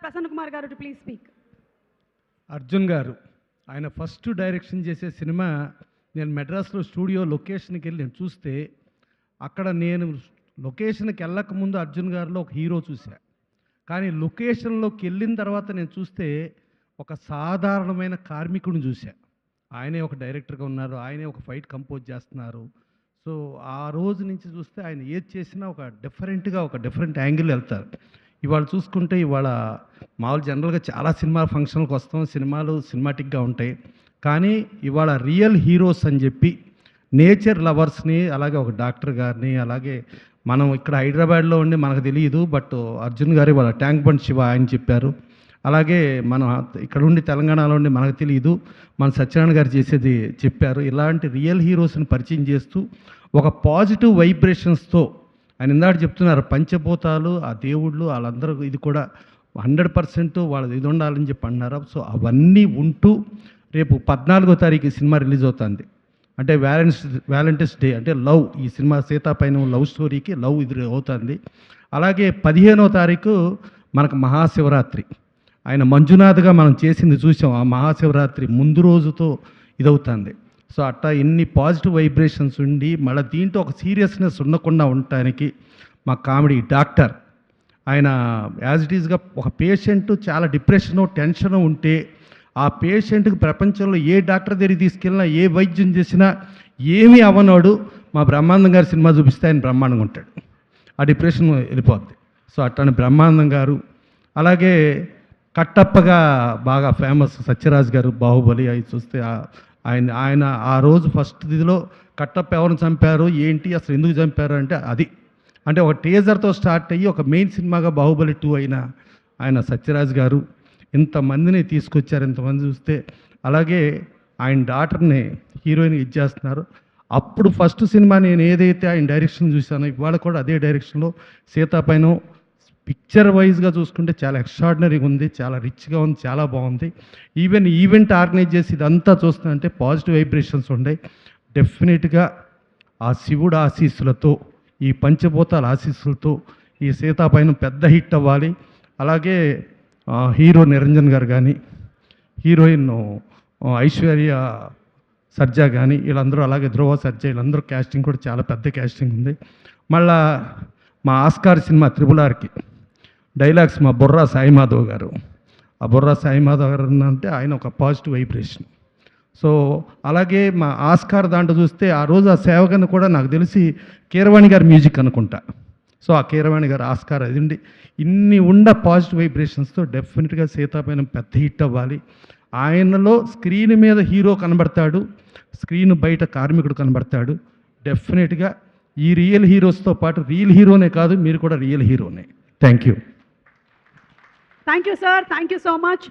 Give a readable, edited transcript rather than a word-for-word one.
ప్రసన్న కుమార్ గారు to please speak. Arjun గారు ఆయన ఫస్ట్ డైరెక్షన్ చేసే సినిమా నేను మెడ్రాస్లో స్టూడియో లొకేషన్కి వెళ్ళి నేను చూస్తే అక్కడ నేను లొకేషన్కి వెళ్ళకముందు అర్జున్ గారిలో ఒక హీరో చూసా. కానీ లొకేషన్లోకి వెళ్ళిన తర్వాత నేను చూస్తే ఒక సాధారణమైన కార్మికుడిని చూసా. ఆయనే ఒక డైరెక్టర్గా ఉన్నారు, ఆయనే ఒక ఫైట్ కంపోజ్ చేస్తున్నారు. సో ఆ రోజు నుంచి చూస్తే ఆయన ఏది చేసినా ఒక డిఫరెంట్ యాంగిల్ వెళ్తారు. ఇవాళ చూసుకుంటే ఇవాళ మామూలు జనరల్గా చాలా సినిమా ఫంక్షన్లకు వస్తాం, సినిమాలు సినిమాటిక్గా ఉంటాయి. కానీ ఇవాళ రియల్ హీరోస్ అని చెప్పి నేచర్ లవర్స్ని, అలాగే ఒక డాక్టర్ గారిని, అలాగే మనం ఇక్కడ హైదరాబాద్లో ఉండి మనకు తెలియదు, బట్ అర్జున్ గారు ఇవాళ ట్యాంక్ బండ్ శివ ఆయన చెప్పారు. అలాగే మనం ఇక్కడ ఉండి తెలంగాణలో ఉండి మనకు తెలియదు, మన సత్యనారాయణ గారు చేసేది చెప్పారు. ఇలాంటి రియల్ హీరోస్ని పరిచయం చేస్తూ ఒక పాజిటివ్ వైబ్రేషన్స్తో ఆయన ఇందాక చెప్తున్నారు, పంచభూతాలు ఆ దేవుళ్ళు వాళ్ళందరూ ఇది కూడా 100% వాళ్ళది ఇది ఉండాలని చెప్పి అన్నారు. సో అవన్నీ ఉంటూ రేపు 14వ తారీఖు సినిమా రిలీజ్ అవుతుంది. అంటే వ్యాలంటైన్స్ డే అంటే లవ్, ఈ సినిమా సీతాపైన లవ్ స్టోరీకి లవ్ ఇది అవుతుంది. అలాగే 15వ తారీఖు మనకు మహాశివరాత్రి, ఆయన మంజునాథ్గా మనం చేసింది చూసాం. ఆ మహాశివరాత్రి ముందు రోజుతో ఇదవుతుంది. సో అట్టా ఎన్ని పాజిటివ్ వైబ్రేషన్స్ ఉండి మళ్ళీ దీంట్లో ఒక సీరియస్నెస్ ఉండకుండా ఉండటానికి మా కామెడీ డాక్టర్ ఆయన యాజ్ ఇట్ ఈస్గా ఒక పేషెంట్ చాలా డిప్రెషను టెన్షను ఉంటే ఆ పేషెంట్కి ప్రపంచంలో ఏ డాక్టర్ దగ్గరికి తీసుకెళ్ళినా ఏ వైద్యం చేసినా ఏమీ అవ్వనాడు మా బ్రహ్మానందం గారి సినిమా చూపిస్తే ఆయన బ్రహ్మాండంగా ఉంటాడు, ఆ డిప్రెషన్ వెళ్ళిపోద్ది. సో అట్లానే బ్రహ్మానందం గారు, అలాగే కట్టప్పగా బాగా ఫేమస్ సత్యరాజ్ గారు బాహుబలి అవి చూస్తే ఆయన ఆ రోజు ఫస్ట్ ఇదిలో కట్టప్ప ఎవరిని చంపారు ఏంటి అసలు ఎందుకు చంపారు అంటే అది అంటే ఒక టీజర్తో స్టార్ట్ అయ్యి ఒక మెయిన్ సినిమాగా బాహుబలి 2 అయిన ఆయన సత్యరాజ్ గారు ఇంతమందిని తీసుకొచ్చారు. ఇంతమంది చూస్తే అలాగే ఆయన డాటర్ని హీరోయిన్ ఇచ్చేస్తున్నారు. అప్పుడు ఫస్ట్ సినిమా నేను ఏదైతే ఆయన డైరెక్షన్ చూశానో ఇవాళ కూడా అదే డైరెక్షన్లో సీతాపైన పిక్చర్ వైజ్గా చూసుకుంటే చాలా ఎక్స్ట్రాడినరీగా ఉంది, చాలా రిచ్గా ఉంది, చాలా బాగుంది. ఈవెంట్ ఆర్గనైజ్ చేసి ఇదంతా చూస్తుందంటే పాజిటివ్ వైబ్రేషన్స్ ఉన్నాయి. డెఫినెట్గా ఆ శివుడు ఆశీస్సులతో, ఈ పంచభూతాల ఆశీస్సులతో ఈ సీతాపైన పెద్ద హిట్ అవ్వాలి. అలాగే హీరో నిరంజన్ గారు కానీ, హీరోయిన్ ఐశ్వర్య సర్జా కానీ వీళ్ళందరూ, అలాగే ధ్రువ సర్జా వీళ్ళందరూ క్యాస్టింగ్ కూడా చాలా పెద్ద క్యాస్టింగ్ ఉంది. మళ్ళా మా ఆస్కార్ సినిమా RRRకి డైలాగ్స్ మా బొర్రా సాయిమాధవ్ గారు. ఆ బొర్రా సాయిమాధవ్ గారు అంటే ఆయన ఒక పాజిటివ్ వైబ్రేషన్. సో అలాగే మా ఆస్కార్ దాంట్లో చూస్తే ఆ రోజు ఆ సేవకను కూడా నాకు తెలిసి కీరవాణి గారి మ్యూజిక్ అనుకుంటా. సో ఆ కీరవాణి గారు ఆస్కార్ అది ఉండి ఇన్ని పాజిటివ్ వైబ్రేషన్స్తో డెఫినెట్గా సీతాపైన పెద్ద హిట్ అవ్వాలి. ఆయనలో స్క్రీన్ మీద హీరో కనబడతాడు, స్క్రీన్ బయట కార్మికుడు కనబడతాడు. డెఫినెట్గా ఈ రియల్ హీరోస్తో పాటు రియల్ హీరోనే కాదు, మీరు కూడా రియల్ హీరోనే. Thank you. Thank you sir, thank you so much.